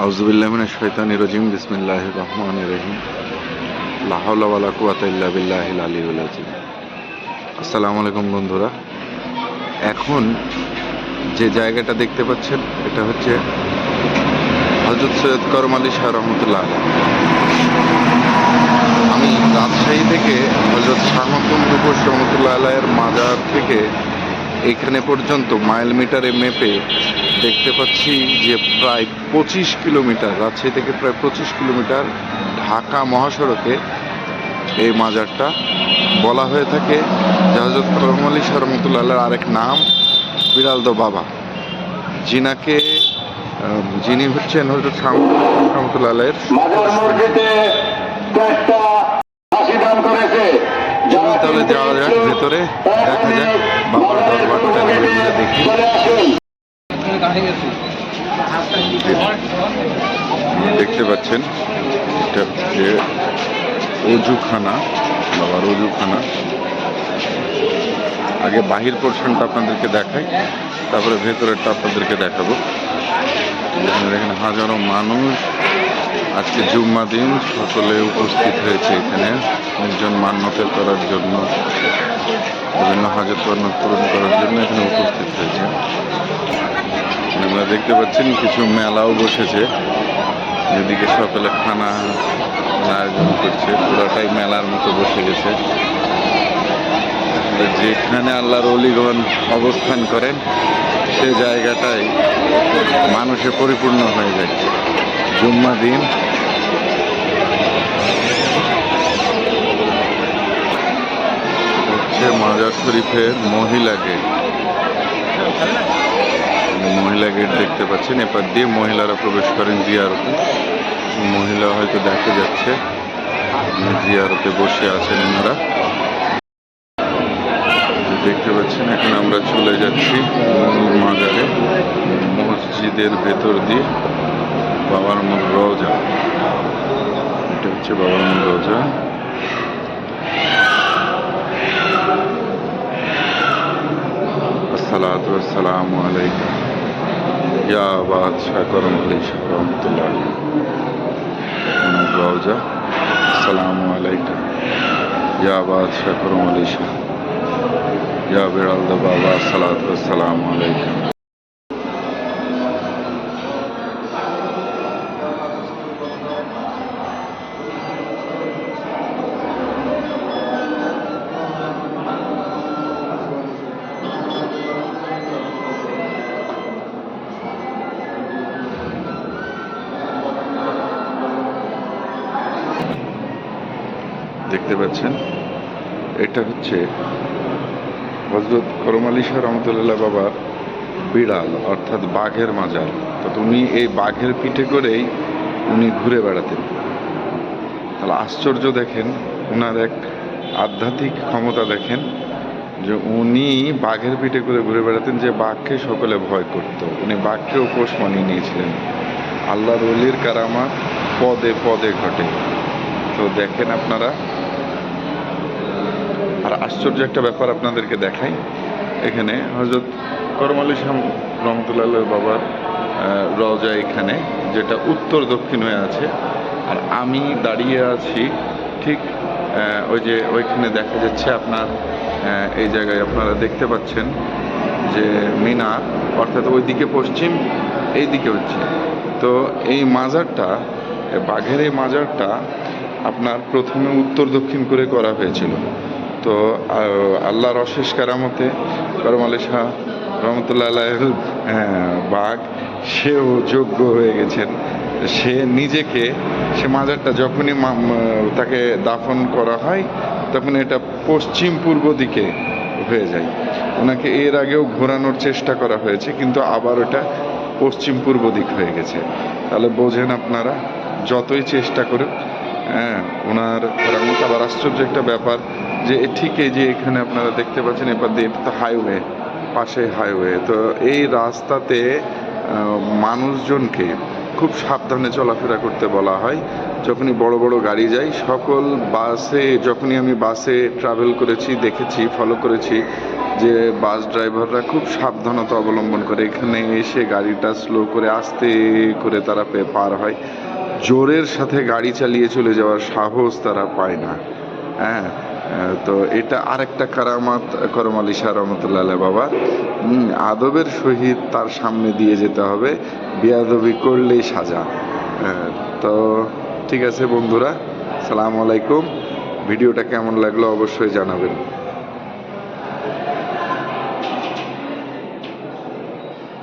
আউযুবিল্লাহি মিনাশ শাইতানির রাজিম বিসমিল্লাহির রহমানির রহিম লা হাওলা ওয়ালা কুওয়াতা ইল্লা বিল্লাহিল আলিয়্যিল আযীম। আসসালামু আলাইকুম বন্ধুরা। এখন যে জায়গাটা দেখতে পাচ্ছেন এটা হচ্ছে হযরত সৈয়দ করম আলী শাহ রহমতুল্লাহ আলাইহ। আমি রাজশাহী থেকে হযরত শাহ মখদুম রূপসী রহমতুল্লাহ আলাইহের মাজার থেকে এইখানে পর্যন্ত মাইল মিটারে মেপে দেখতে পাচ্ছি যে প্রায় 25 কিলোমিটার, রাজশাহী থেকে প্রায় 25 কিলোমিটার ঢাকা মহাসড়কে এই মাজারটা। বলা হয়ে থাকে যে হযরত করম আলী শাহ রহমতুল্লাহ আলাইহির আরেক নাম বিড়ালদো বাবা, যিনি হচ্ছেন হযরত শাহ রহমতুল্লাহ আলাইহির তাহলে যাওয়া যাক ভেতরে, দেখা যাক বাবার দরবারটা দেখি। দেখতে পাচ্ছেন এটা হচ্ছে অজুখানা, বাবার অজুখানা। আগে বাহির পোর্শনটা আপনাদেরকে দেখাই, তারপরে ভেতরেরটা আপনাদেরকে দেখাবো। এখানে হাজারো মানুষ, আজকে জুম্মা দিন, সকলে উপস্থিত হয়েছে এখানে একজন মান্যতের করার জন্য, বিভিন্ন হাজত মান্যত পূরণ করার জন্য এখানে উপস্থিত হয়েছে। আমরা দেখতে পাচ্ছেন কিছু মেলাও বসেছে, এদিকে সকলে খানা আয়োজন করছে, পুরাটাই মেলার মতো বসে গেছে। যেখানে আল্লাহর ওলিগণ অবস্থান করেন সে জায়গাটাই মানুষে পরিপূর্ণ হয়ে যায়। জুম্মা দিন হচ্ছে মাজার শরীফের মহিলা গেট। মহিলা গেট দেখতে পাচ্ছেন, এপার দিয়ে মহিলারা প্রবেশ করেন জিয়ারতে। মহিলা হয়তো দেখা যাচ্ছে জিয়ারতে বসে আছেন ওনারা, দেখতে পাচ্ছেন। এখন আমরা চলে যাচ্ছি মাজারে, মসজিদের ভেতর দিয়ে বাবার মূল রওজা। এটা হচ্ছে বাবার মূল রওজা। আসসালাতু ওয়াসসালামু আলাইকা ইয়া বাদশাহ করম আলী শাহ রহমতুল্লাহ আলাইহি রওজা। আসসালামু আলাইকা ইয়া বাদশাহ করম আলী শাহ ইয়া বিড়ালদো বাবা। আসসালাতু ওয়াসসালামু আলাইকা। দেখতে পাচ্ছেন এটা হচ্ছে হযরত করম আলী শাহ রহমতুল্লাহ বাবার বিড়াল, অর্থাৎ বাঘের মাজার। তো উনি এই বাঘের পিঠে করেই উনি ঘুরে বেড়াতেন। তাহলে আশ্চর্য দেখেন, ওনার এক আধ্যাত্মিক ক্ষমতা দেখেন যে উনি বাঘের পিঠে করে ঘুরে বেড়াতেন, যে বাঘকে সকলে ভয় করত। উনি বাঘকেও পোষ মানিয়ে নিয়েছিলেন। আল্লাহর ওলির কারামা পদে পদে ঘটে। তো দেখেন আপনারা, আর আশ্চর্য একটা ব্যাপার আপনাদেরকে দেখাই। এখানে হযরত করম আলী শাহ রহমতুল্লাহ বাবার রওজা এখানে, যেটা উত্তর দক্ষিণ হয়ে আছে। আর আমি দাঁড়িয়ে আছি ঠিক ওই যে ওইখানে দেখা যাচ্ছে আপনার, এই জায়গায় আপনারা দেখতে পাচ্ছেন যে মিনার, অর্থাৎ ওইদিকে পশ্চিম, এই দিকে হচ্ছে। তো এই মাজারটা, বাঘের এই মাজারটা আপনার প্রথমে উত্তর দক্ষিণ করে করা হয়েছিল। তো আল্লাহর অশেষ কারামতে করম আলী শাহ রহমতুল্লাহ আলাইহির বাঘ, সেও যোগ্য হয়ে গেছেন। সে মাজারটা যখনই তাকে দাফন করা হয় তখন এটা পশ্চিম পূর্ব দিকে হয়ে যায়। ওনাকে এর আগেও ঘোরানোর চেষ্টা করা হয়েছে, কিন্তু আবার ওটা পশ্চিম পূর্ব দিক হয়ে গেছে। তাহলে বোঝেন আপনারা, যতই চেষ্টা করুক ওনার কারামত। আবার আশ্চর্য একটা ব্যাপার যে ঠিক এই যে এখানে আপনারা দেখতে পাচ্ছেন, এবার দিয়ে এটা তো হাইওয়ে, পাশে হাইওয়ে। তো এই রাস্তাতে মানুষজনকে খুব খুব সাবধানে চলাফেরা করতে বলা হয়। যখনই বড় বড় গাড়ি যায়, সকল বাসে যখনই আমি বাসে ট্রাভেল করেছি দেখেছি, ফলো করেছি যে বাস ড্রাইভাররা খুব সাবধানতা অবলম্বন করে। এখানে এসে গাড়িটা স্লো করে আস্তে করে তারা পার হয়। জোরের সাথে গাড়ি চালিয়ে চলে যাওয়ার সাহস তারা পায় না। হ্যাঁ, তো এটা আরেকটা কারামাত করম আলী শাহ রহমতুল্লাহ আলাইহি বাবা। আদবের সহিত তার সামনে দিয়ে যেতে হবে, বেয়াদবি করলেই সাজা। তো ঠিক আছে বন্ধুরা, সালাম আলাইকুম। ভিডিওটা কেমন লাগলো অবশ্যই জানাবেন।